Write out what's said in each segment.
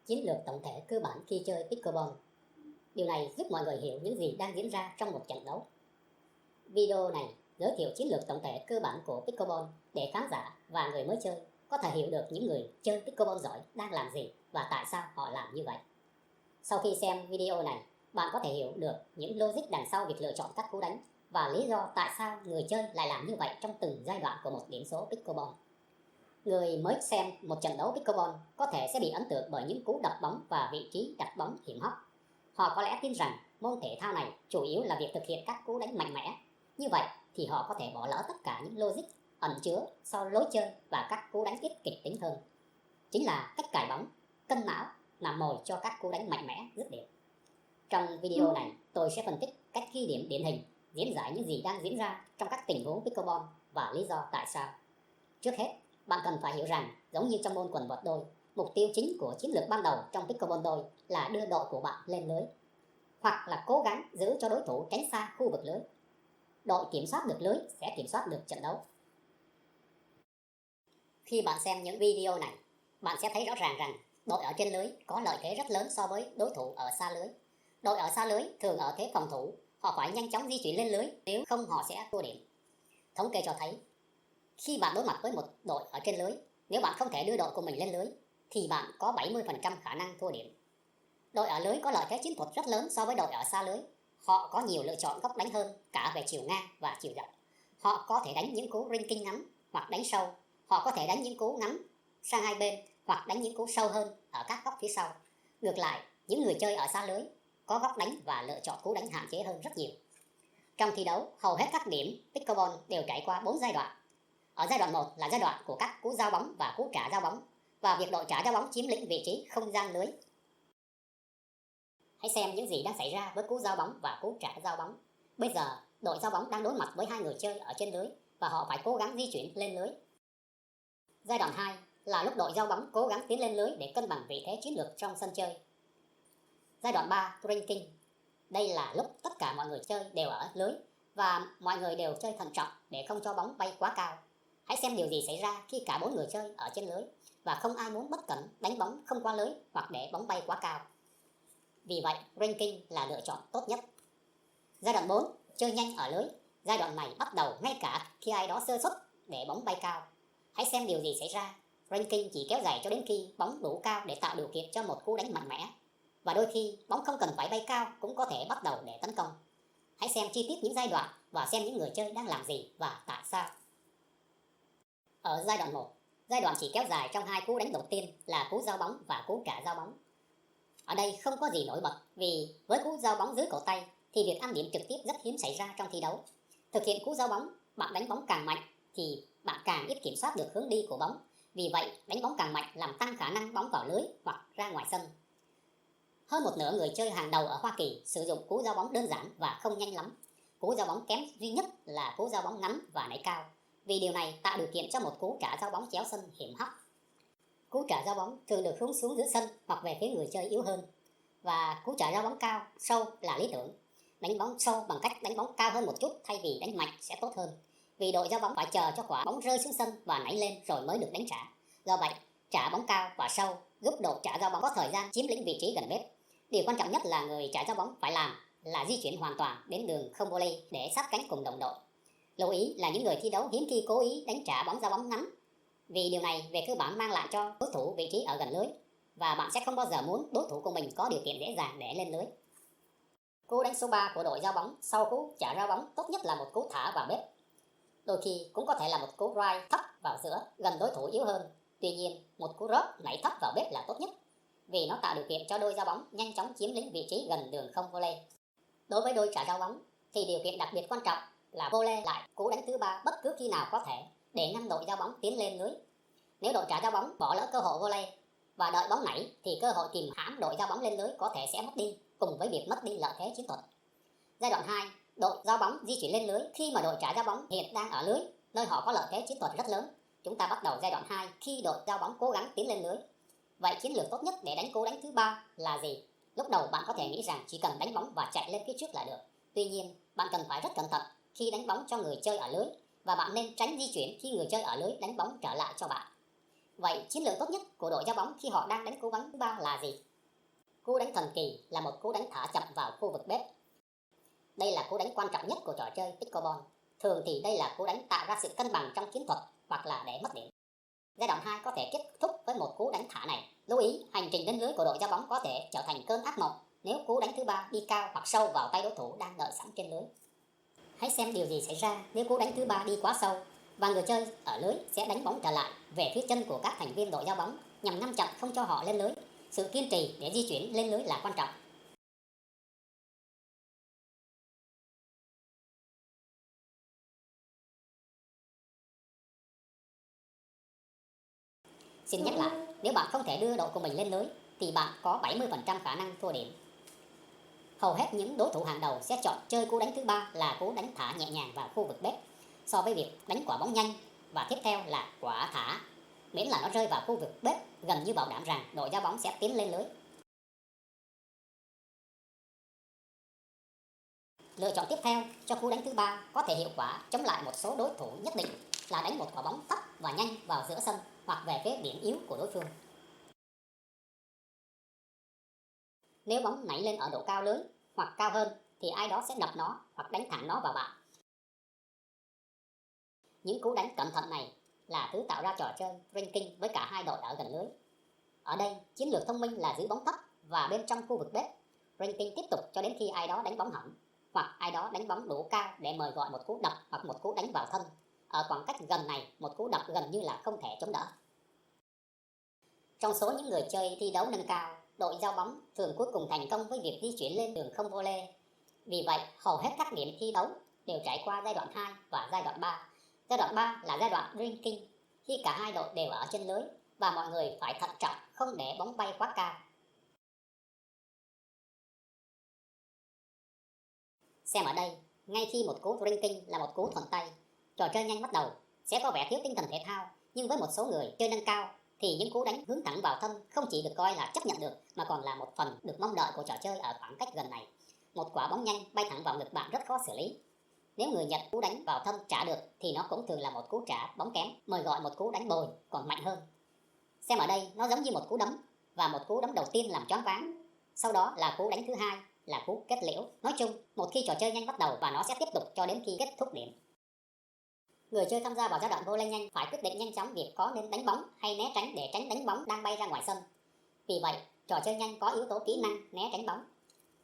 chiến lược tổng thể cơ bản khi chơi pickleball. Điều này giúp mọi người hiểu những gì đang diễn ra trong một trận đấu. Video này giới thiệu chiến lược tổng thể cơ bản của pickleball để khán giả và người mới chơi có thể hiểu được những người chơi pickleball giỏi đang làm gì và tại sao họ làm như vậy. Sau khi xem video này, bạn có thể hiểu được những logic đằng sau việc lựa chọn các cú đánh và lý do tại sao người chơi lại làm như vậy trong từng giai đoạn của một điểm số pickleball. Người mới xem một trận đấu pickleball có thể sẽ bị ấn tượng bởi những cú đập bóng và vị trí đặt bóng hiểm hóc. Họ có lẽ tin rằng môn thể thao này chủ yếu là việc thực hiện các cú đánh mạnh mẽ. Như vậy thì họ có thể bỏ lỡ tất cả những logic ẩn chứa sau lối chơi và các cú đánh ít kịch tính hơn. Chính là cách cài bóng, cân não làm mồi cho các cú đánh mạnh mẽ dứt điểm. Trong video này, tôi sẽ phân tích cách ghi điểm điển hình, diễn giải những gì đang diễn ra trong các tình huống pickleball và lý do tại sao. Trước hết, bạn cần phải hiểu rằng, giống như trong môn quần vợt đôi, mục tiêu chính của chiến lược ban đầu trong pickleball đôi là đưa đội của bạn lên lưới, hoặc là cố gắng giữ cho đối thủ tránh xa khu vực lưới. Đội kiểm soát được lưới sẽ kiểm soát được trận đấu. Khi bạn xem những video này, bạn sẽ thấy rõ ràng rằng đội ở trên lưới có lợi thế rất lớn so với đối thủ ở xa lưới. Đội ở xa lưới thường ở thế phòng thủ, họ phải nhanh chóng di chuyển lên lưới, nếu không họ sẽ thua điểm. Thống kê cho thấy, khi bạn đối mặt với một đội ở trên lưới, nếu bạn không thể đưa đội của mình lên lưới, thì bạn có 70% khả năng thua điểm. Đội ở lưới có lợi thế chiến thuật rất lớn so với đội ở xa lưới. Họ có nhiều lựa chọn góc đánh hơn cả về chiều ngang và chiều dọc. Họ có thể đánh những cú rinking ngắn hoặc đánh sâu. Họ có thể đánh những cú ngắn sang hai bên hoặc đánh những cú sâu hơn ở các góc phía sau. Ngược lại, những người chơi ở xa lưới có góc đánh và lựa chọn cú đánh hạn chế hơn rất nhiều. Trong thi đấu, hầu hết các điểm pickleball đều trải qua 4 giai đoạn. Ở giai đoạn 1 là giai đoạn của các cú giao bóng và cú trả giao bóng, và việc đội trả giao bóng chiếm lĩnh vị trí không gian lưới. Hãy xem những gì đang xảy ra với cú giao bóng và cú trả giao bóng. Bây giờ, đội giao bóng đang đối mặt với hai người chơi ở trên lưới và họ phải cố gắng di chuyển lên lưới. Giai đoạn 2 là lúc đội giao bóng cố gắng tiến lên lưới để cân bằng vị thế chiến lược trong sân chơi. Giai đoạn 3, rinking. Đây là lúc tất cả mọi người chơi đều ở lưới và mọi người đều chơi thận trọng để không cho bóng bay quá cao. Hãy xem điều gì xảy ra khi cả 4 người chơi ở trên lưới và không ai muốn bất cẩn đánh bóng không qua lưới hoặc để bóng bay quá cao. Vì vậy, rinking là lựa chọn tốt nhất. Giai đoạn 4, chơi nhanh ở lưới. Giai đoạn này bắt đầu ngay cả khi ai đó sơ suất để bóng bay cao. Hãy xem điều gì xảy ra. Rinking chỉ kéo dài cho đến khi bóng đủ cao để tạo điều kiện cho một cú đánh mạnh mẽ. Và đôi khi, bóng không cần phải bay cao cũng có thể bắt đầu để tấn công. Hãy xem chi tiết những giai đoạn và xem những người chơi đang làm gì và tại sao. Ở giai đoạn 1, giai đoạn chỉ kéo dài trong hai cú đánh đầu tiên là cú giao bóng và cú trả giao bóng. Ở đây không có gì nổi bật vì với cú giao bóng dưới cổ tay thì việc ăn điểm trực tiếp rất hiếm xảy ra trong thi đấu. Thực hiện cú giao bóng, bạn đánh bóng càng mạnh thì bạn càng ít kiểm soát được hướng đi của bóng. Vì vậy, đánh bóng càng mạnh làm tăng khả năng bóng vào lưới hoặc ra ngoài sân. Hơn một nửa người chơi hàng đầu ở Hoa Kỳ sử dụng cú giao bóng đơn giản và không nhanh lắm. Cú giao bóng kém duy nhất là cú giao bóng ngắn và nảy cao, vì điều này tạo điều kiện cho một cú trả giao bóng chéo sân hiểm hóc. Cú trả giao bóng thường được hướng xuống giữa sân hoặc về phía người chơi yếu hơn. Và cú trả giao bóng cao, sâu là lý tưởng. Đánh bóng sâu bằng cách đánh bóng cao hơn một chút thay vì đánh mạnh sẽ tốt hơn. Vì đội giao bóng phải chờ cho quả bóng rơi xuống sân và nảy lên rồi mới được đánh trả. Do vậy, trả bóng cao và sâu giúp đội trả giao bóng có thời gian chiếm lĩnh vị trí gần bếp. Điều quan trọng nhất là người trả giao bóng phải làm là di chuyển hoàn toàn đến đường không volley để sát cánh cùng đồng đội. Lưu ý là những người thi đấu hiếm khi cố ý đánh trả bóng giao bóng ngắn, vì điều này về cơ bản mang lại cho đối thủ vị trí ở gần lưới và bạn sẽ không bao giờ muốn đối thủ của mình có điều kiện dễ dàng để lên lưới. Cú đánh số 3 của đội giao bóng sau cú trả giao bóng tốt nhất là một cú thả vào bếp. Đôi khi cũng có thể là một cú drive thấp vào giữa gần đối thủ yếu hơn. Tuy nhiên, một cú rớt nảy thấp vào bếp là tốt nhất vì nó tạo điều kiện cho đôi giao bóng nhanh chóng chiếm lĩnh vị trí gần đường không volley. Đối với đôi trả giao bóng thì điều kiện đặc biệt quan trọng là volley lại cú đánh thứ 3 bất cứ khi nào có thể để ngăn đội giao bóng tiến lên lưới. Nếu đội trả giao bóng bỏ lỡ cơ hội volley và đợi bóng nảy thì cơ hội kìm hãm đội giao bóng lên lưới có thể sẽ mất đi, cùng với việc mất đi lợi thế chiến thuật. Giai đoạn 2, đội giao bóng di chuyển lên lưới khi mà đội trả giao bóng hiện đang ở lưới, nơi họ có lợi thế chiến thuật rất lớn. Chúng ta bắt đầu giai đoạn 2 khi đội giao bóng cố gắng tiến lên lưới. Vậy chiến lược tốt nhất để đánh cú đánh thứ 3 là gì? Lúc đầu bạn có thể nghĩ rằng chỉ cần đánh bóng và chạy lên phía trước là được. Tuy nhiên, bạn cần phải rất cẩn thận khi đánh bóng cho người chơi ở lưới và bạn nên tránh di chuyển khi người chơi ở lưới đánh bóng trở lại cho bạn. Vậy chiến lược tốt nhất của đội giao bóng khi họ đang đánh cú bắn thứ ba là gì? Cú đánh thần kỳ là một cú đánh thả chậm vào khu vực bếp. Đây là cú đánh quan trọng nhất của trò chơi pickleball. Thường thì đây là cú đánh tạo ra sự cân bằng trong chiến thuật hoặc là để mất điểm. Giai đoạn 2 có thể kết thúc với một cú đánh thả này. Lưu ý, hành trình đến lưới của đội giao bóng có thể trở thành cơn ác mộng nếu cú đánh thứ ba đi cao hoặc sâu vào tay đối thủ đang đợi sẵn trên lưới. Hãy xem điều gì xảy ra nếu cú đánh thứ ba đi quá sâu và người chơi ở lưới sẽ đánh bóng trở lại về phía chân của các thành viên đội giao bóng nhằm ngăn chặn không cho họ lên lưới. Sự kiên trì để di chuyển lên lưới là quan trọng. Xin nhắc lại, nếu bạn không thể đưa đội của mình lên lưới thì bạn có 70% khả năng thua điểm. Hầu hết những đối thủ hàng đầu sẽ chọn chơi cú đánh thứ ba là cú đánh thả nhẹ nhàng vào khu vực bếp so với việc đánh quả bóng nhanh và tiếp theo là quả thả, miễn là nó rơi vào khu vực bếp gần như bảo đảm rằng đội giao bóng sẽ tiến lên lưới. Lựa chọn tiếp theo cho cú đánh thứ ba có thể hiệu quả chống lại một số đối thủ nhất định là đánh một quả bóng tấp và nhanh vào giữa sân hoặc về phía điểm yếu của đối phương. Nếu bóng nảy lên ở độ cao lưới hoặc cao hơn thì ai đó sẽ đập nó hoặc đánh thẳng nó vào bạn. Những cú đánh cẩn thận này là thứ tạo ra trò chơi ranking với cả hai đội ở gần lưới. Ở đây, chiến lược thông minh là giữ bóng thấp và bên trong khu vực bếp. Ranking tiếp tục cho đến khi ai đó đánh bóng hỏng hoặc ai đó đánh bóng đủ cao để mời gọi một cú đập hoặc một cú đánh vào thân. Ở khoảng cách gần này, một cú đập gần như là không thể chống đỡ. Trong số những người chơi thi đấu nâng cao, đội giao bóng thường cuối cùng thành công với việc di chuyển lên đường không vô lê. Vì vậy, hầu hết các điểm thi đấu đều trải qua giai đoạn 2 và giai đoạn 3. Giai đoạn 3 là giai đoạn ranking, khi cả hai đội đều ở trên lưới và mọi người phải thận trọng không để bóng bay quá cao. Xem ở đây, ngay khi một cú ranking là một cú thuận tay, trò chơi nhanh bắt đầu, sẽ có vẻ thiếu tinh thần thể thao, nhưng với một số người chơi nâng cao thì những cú đánh hướng thẳng vào thân không chỉ được coi là chấp nhận được mà còn là một phần được mong đợi của trò chơi ở khoảng cách gần này. Một quả bóng nhanh bay thẳng vào ngực bạn rất khó xử lý. Nếu người nhận cú đánh vào thân trả được thì nó cũng thường là một cú trả bóng kém, mời gọi một cú đánh bồi còn mạnh hơn. Xem ở đây, nó giống như một cú đấm, và một cú đấm đầu tiên làm choáng váng. Sau đó là cú đánh thứ hai, là cú kết liễu. Nói chung, một khi trò chơi nhanh bắt đầu và nó sẽ tiếp tục cho đến khi kết thúc điểm. Người chơi tham gia vào giai đoạn vô lây nhanh phải quyết định nhanh chóng việc có nên đánh bóng hay né tránh để tránh đánh bóng đang bay ra ngoài sân. Vì vậy, trò chơi nhanh có yếu tố kỹ năng né tránh bóng.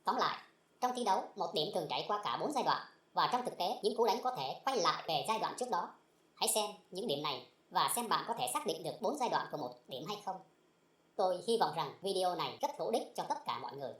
Tóm lại, trong thi đấu, một điểm thường trải qua cả 4 giai đoạn, và trong thực tế, những cú đánh có thể quay lại về giai đoạn trước đó. Hãy xem những điểm này và xem bạn có thể xác định được 4 giai đoạn của một điểm hay không. Tôi hy vọng rằng video này rất hữu ích cho tất cả mọi người.